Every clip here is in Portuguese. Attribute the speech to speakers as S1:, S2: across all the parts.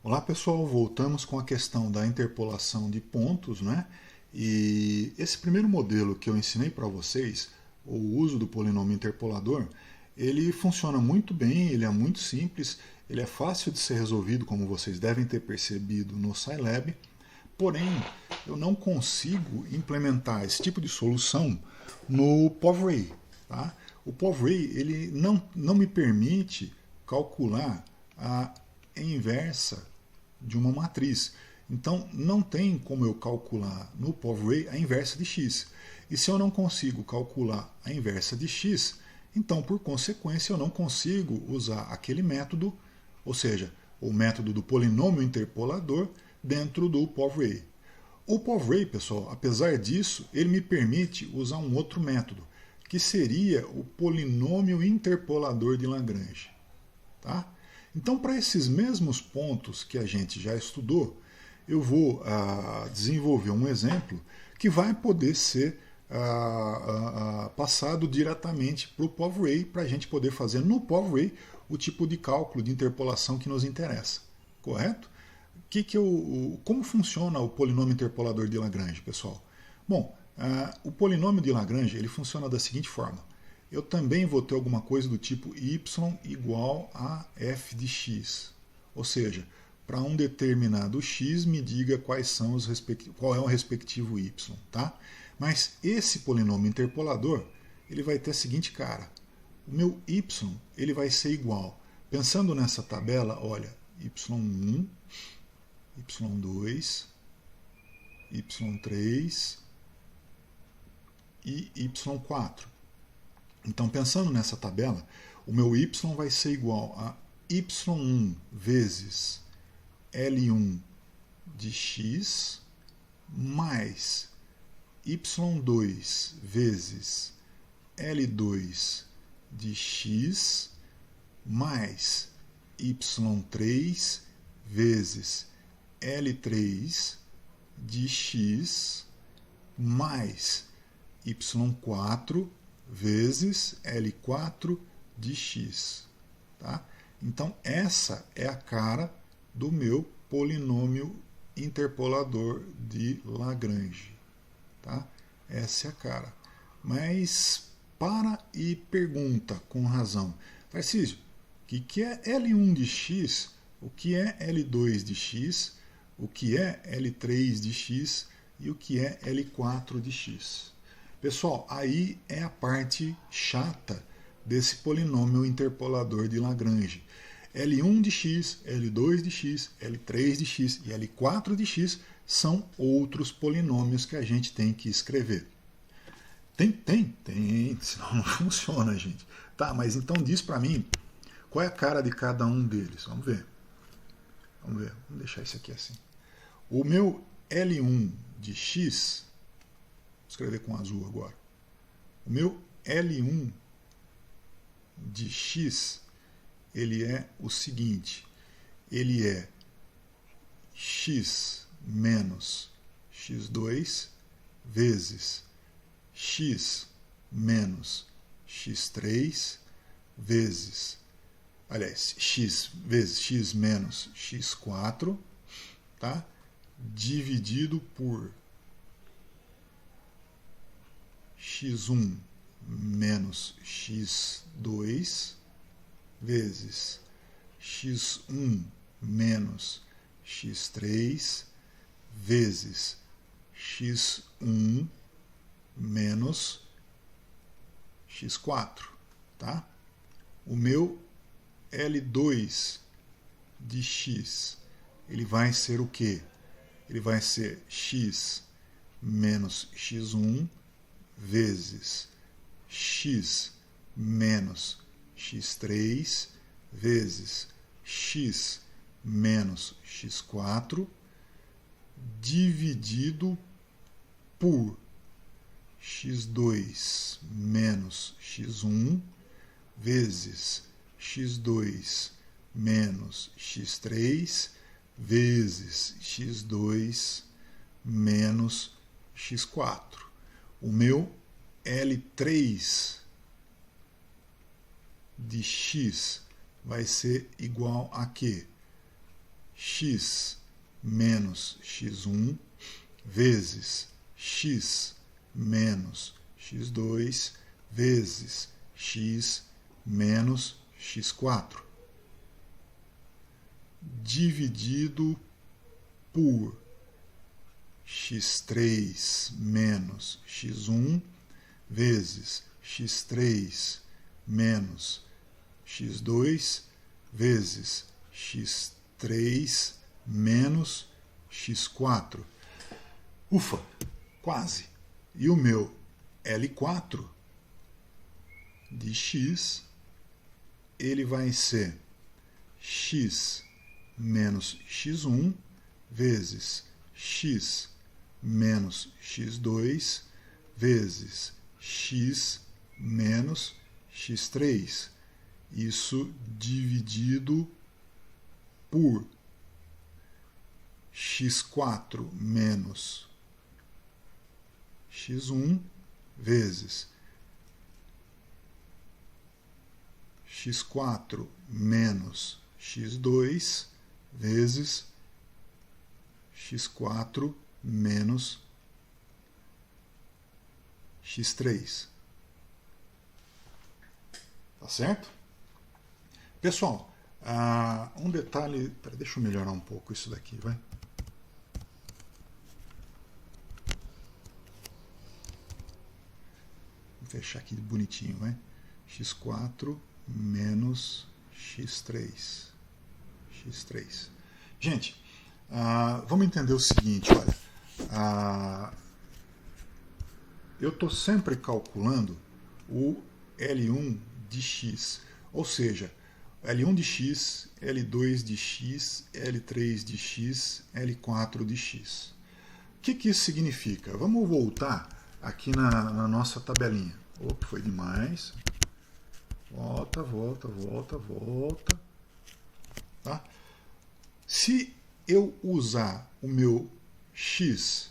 S1: Olá pessoal, voltamos com a questão da interpolação de pontos, né? E esse primeiro modelo que eu ensinei para vocês, o uso do polinômio interpolador, ele funciona muito bem, ele é muito simples, ele é fácil de ser resolvido, como vocês devem ter percebido no Scilab, porém eu não consigo implementar esse tipo de solução no POV-Ray, tá? O POV-Ray ele não me permite calcular a inversa de uma matriz. Então, não tem como eu calcular no POV-Ray a inversa de x. E se eu não consigo calcular a inversa de x, então, por consequência, eu não consigo usar aquele método, ou seja, o método do polinômio interpolador, dentro do POV-Ray. O POV-Ray, pessoal, apesar disso, ele me permite usar um outro método, que seria o polinômio interpolador de Lagrange. Tá? Então, para esses mesmos pontos que a gente já estudou, eu vou desenvolver um exemplo que vai poder ser passado diretamente para o POV-Ray, para a gente poder fazer no POV-Ray o tipo de cálculo de interpolação que nos interessa. Correto? Como funciona o polinômio interpolador de Lagrange, pessoal? Bom, o polinômio de Lagrange ele funciona da seguinte forma. Eu também vou ter alguma coisa do tipo y igual a f de x. Ou seja, para um determinado x, me diga qual é o respectivo y. Tá? Mas esse polinômio interpolador ele vai ter a seguinte cara. O meu y ele vai ser igual. Pensando nessa tabela, olha, y1, y2, y3 e y4. Então, pensando nessa tabela, o meu y vai ser igual a y1 vezes L1 de x mais y2 vezes L2 de x mais y3 vezes L3 de x mais y4 vezes L4 de x. Tá? Então, essa é a cara do meu polinômio interpolador de Lagrange. Tá? Essa é a cara. Mas para e pergunta com razão. Tarcísio, o que é L1 de x? O que é L2 de x? O que é L3 de x? E o que é L4 de x? Pessoal, aí é a parte chata desse polinômio interpolador de Lagrange. L1 de x, L2 de x, L3 de x e L4 de x são outros polinômios que a gente tem que escrever. Tem, senão não funciona, gente. Tá, mas então diz para mim qual é a cara de cada um deles. Vamos ver. Vamos deixar isso aqui assim. O meu L1 de x, vou escrever com azul agora. O meu L1 de x, ele é o seguinte. Ele é x menos x2 vezes x menos x3 vezes, aliás, x vezes x menos x4, tá? Dividido por x1 menos x2 vezes x1 menos x3 vezes x1 menos x4, tá? O meu L2 de x, ele vai ser o quê? Ele vai ser x menos x1 vezes x menos x3 vezes x menos x4 dividido por x2 menos x1 vezes x2 menos x3 vezes x2 menos x4. O meu L3 de x vai ser igual a quê? x menos x1 vezes x menos x2 vezes x menos x4, dividido por x3 menos x1 vezes x3 menos x2 vezes x3 menos x4. Ufa, quase. E o meu L4 de x, ele vai ser x menos x1 vezes x menos x2 vezes x menos x3. Isso dividido por x4 menos x1 vezes x4 menos x2 vezes x4 menos x3. Tá certo? Pessoal, um detalhe... Deixa eu melhorar um pouco isso daqui, vai. Vou fechar aqui bonitinho, vai. x4 menos x3. x3. Gente, vamos entender o seguinte, olha. Eu estou sempre calculando o L1 de x, ou seja, L1 de x, L2 de x, L3 de x, L4 de x. O que isso significa? Vamos voltar aqui na nossa tabelinha. Opa, foi demais. Volta, volta, volta, volta. Tá? Se eu usar o meu x,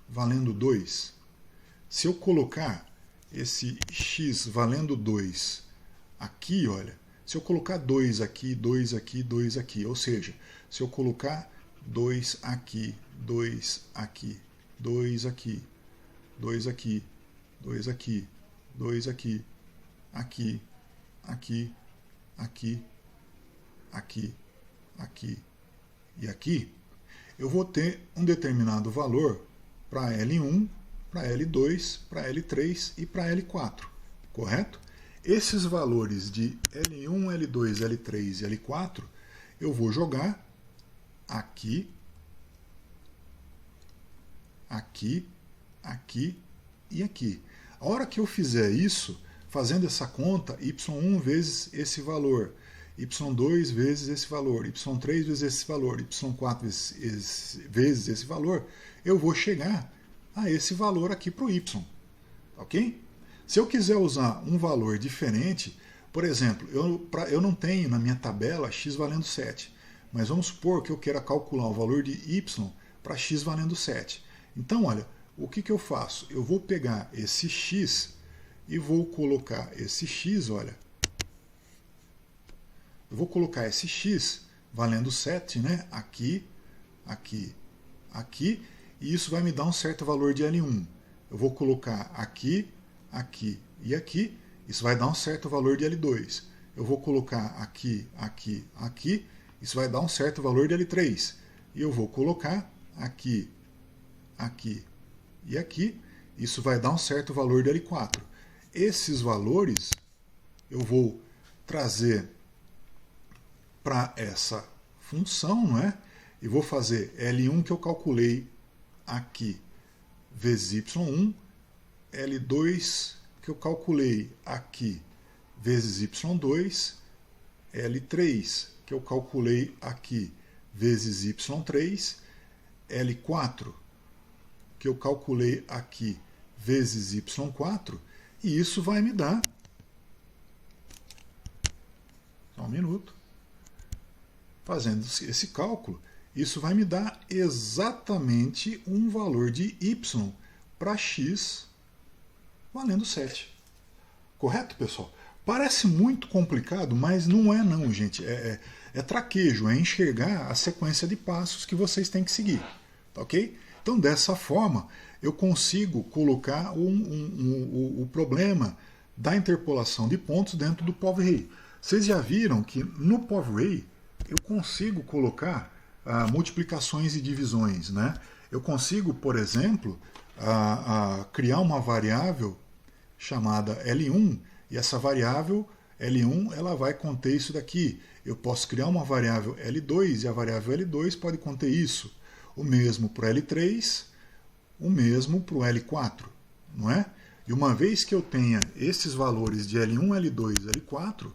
S1: valendo 2, se eu colocar esse x valendo 2 aqui, olha, se eu colocar 2 aqui, 2 aqui, 2 aqui, ou seja, se eu colocar 2 aqui, 2 aqui, 2 aqui, 2 aqui, 2 aqui, 2 aqui, aqui, aqui, aqui, aqui, aqui e aqui, eu vou ter um determinado valor para L1, para L2, para L3 e para L4, correto? Esses valores de L1, L2, L3 e L4 eu vou jogar aqui, aqui, aqui e aqui. A hora que eu fizer isso, fazendo essa conta, y1 vezes esse valor, y2 vezes esse valor, y3 vezes esse valor, y4 vezes esse valor, eu vou chegar a esse valor aqui para o y. Ok? Se eu quiser usar um valor diferente, por exemplo, eu não tenho na minha tabela x valendo 7, mas vamos supor que eu queira calcular o valor de y para x valendo 7. Então, olha, o que eu faço? Eu vou pegar esse x e vou colocar esse x, olha. Eu vou colocar esse x valendo 7, né? Aqui, aqui, aqui, e isso vai me dar um certo valor de L1. Eu vou colocar aqui, aqui e aqui, isso vai dar um certo valor de L2. Eu vou colocar aqui, aqui, aqui, isso vai dar um certo valor de L3. E eu vou colocar aqui, aqui e aqui, isso vai dar um certo valor de L4. Esses valores eu vou trazer para essa função, não é? E vou fazer L1 que eu calculei aqui, vezes y1, L2 que eu calculei aqui, vezes y2, L3 que eu calculei aqui, vezes y3, L4 que eu calculei aqui, vezes y4, e isso vai me dar, só um minuto, fazendo esse cálculo, isso vai me dar exatamente um valor de y para x valendo 7. Correto, pessoal? Parece muito complicado, mas não é não, gente. É traquejo, é enxergar a sequência de passos que vocês têm que seguir. Tá ok? Então, dessa forma, eu consigo colocar o problema da interpolação de pontos dentro do POV-REI. Vocês já viram que no POV-REI eu consigo colocar multiplicações e divisões, né? Eu consigo, por exemplo, criar uma variável chamada L1, e essa variável L1 ela vai conter isso daqui. Eu posso criar uma variável L2 e a variável L2 pode conter isso. O mesmo para o L3, o mesmo para o L4, não é? E uma vez que eu tenha esses valores de L1, L2, L4,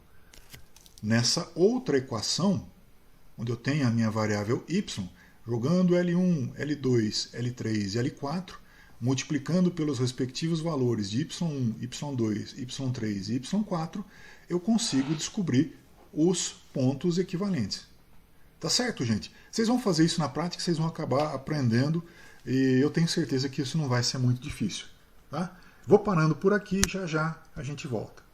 S1: nessa outra equação, onde eu tenho a minha variável y, jogando L1, L2, L3 e L4, multiplicando pelos respectivos valores de y1, y2, y3 e y4, eu consigo descobrir os pontos equivalentes. Tá certo, gente? Vocês vão fazer isso na prática, vocês vão acabar aprendendo e eu tenho certeza que isso não vai ser muito difícil. Tá? Vou parando por aqui, já já a gente volta.